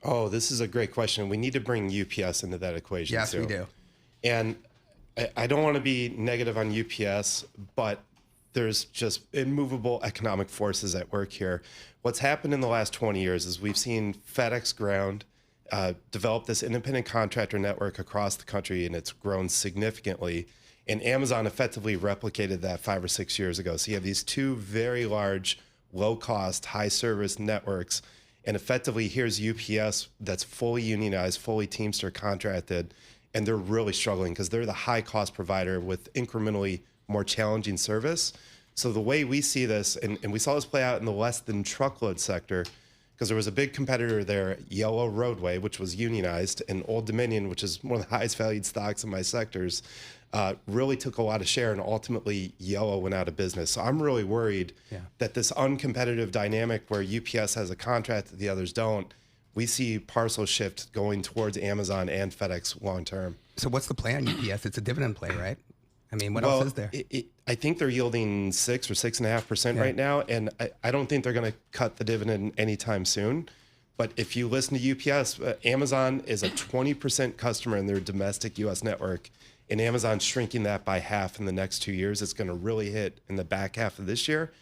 Oh, this is a great question. We need to bring UPS into that equation Yes, too. we do. And I don't want to be negative on UPS, but there's just immovable economic forces at work here. What's happened in the last 20 years is we've seen FedEx Ground develop this independent contractor network across the country, and it's grown significantly. And Amazon effectively replicated that 5 or 6 years ago. So you have these two very large, low-cost, high-service networks. And effectively, here's UPS that's fully unionized, fully Teamster contracted, and they're really struggling because they're the high-cost provider with incrementally more challenging service. So the way we see this, and we saw this play out in the less than truckload sector, because there was a big competitor there, Yellow Roadway, which was unionized, and Old Dominion, which is one of the highest valued stocks in my sectors, really took a lot of share, and ultimately Yellow went out of business. So I'm really worried that this uncompetitive dynamic where UPS has a contract that the others don't, we see parcel shift going towards Amazon and FedEx long term. So what's the play on UPS? It's a dividend play, right? I mean, what else is there? I think they're yielding 6 or 6.5% right now, and I don't think they're going to cut the dividend anytime soon. But if you listen to UPS, Amazon is a 20% customer in their domestic U.S. network, and Amazon's shrinking that by half in the next 2 years. It's going to really hit in the back half of this year.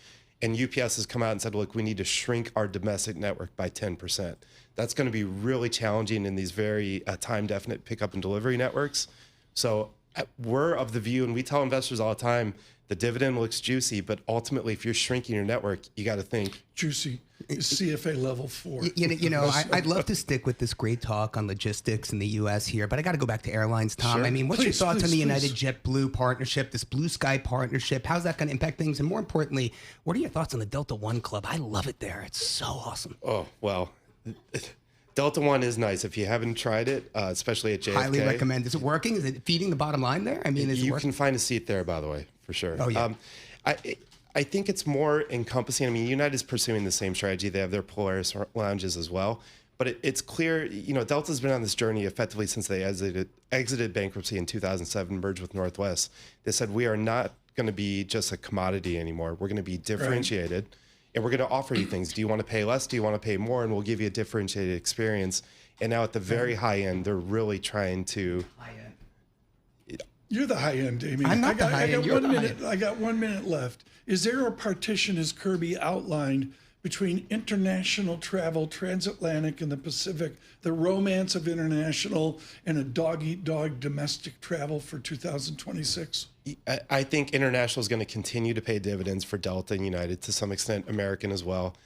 And UPS has come out and said, look, we need to shrink our domestic network by 10%. That's going to be really challenging in these very time-definite pickup and delivery networks. So we're of the view, and we tell investors all the time, the dividend looks juicy, but ultimately, if you're shrinking your network, you got to think. Juicy is CFA level 4. I'd love to stick with this great talk on logistics in the U.S. here, but I got to go back to airlines, Tom. Sure. I mean, what's your thoughts on the United please. JetBlue partnership, this Blue Sky partnership? How's that going to impact things? And more importantly, what are your thoughts on the Delta One Club? I love it there. It's so awesome. Oh, well, Delta One is nice. If you haven't tried it, especially at JFK. Highly recommend. Is it working? Is it feeding the bottom line there? I mean, is it you working? can find a seat there, by the way, for sure. Oh, yeah. I think it's more encompassing. I mean, United is pursuing the same strategy. They have their Polaris lounges as well. But it's clear, Delta's been on this journey effectively since they exited bankruptcy in 2007, merged with Northwest. They said, we are not going to be just a commodity anymore. We're going to be differentiated, and we're going to offer you things. Do you want to pay less? Do you want to pay more? And we'll give you a differentiated experience. And now at the very high end, they're really trying to... You're the high end, Damien. I'm not the high end. You're the high end. I got 1 minute left. Is there a partition, as Kirby outlined, between international travel, transatlantic and the Pacific, the romance of international, and a dog-eat-dog domestic travel for 2026? I think international is going to continue to pay dividends for Delta and United, to some extent American as well,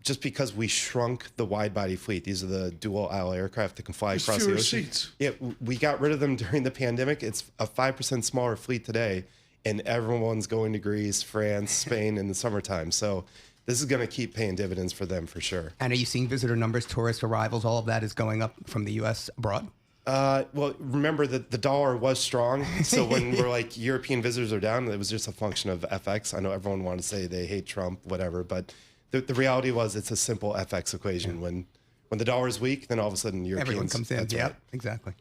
just because we shrunk the wide-body fleet. These are the dual-aisle aircraft that can fly across the fewer ocean. seats. Yeah, we got rid of them during the pandemic. It's a 5% smaller fleet today, and everyone's going to Greece, France, Spain in the summertime. So this is going to keep paying dividends for them for sure. And are you seeing visitor numbers, tourist arrivals, all of that is going up from the U.S. abroad? Well, remember that the dollar was strong. So when we're like European visitors are down, it was just a function of FX. I know everyone wanted to say they hate Trump, whatever, but the reality was it's a simple FX equation. When the dollar is weak, then all of a sudden Europeans... Everyone comes in. That's Yeah, right. exactly.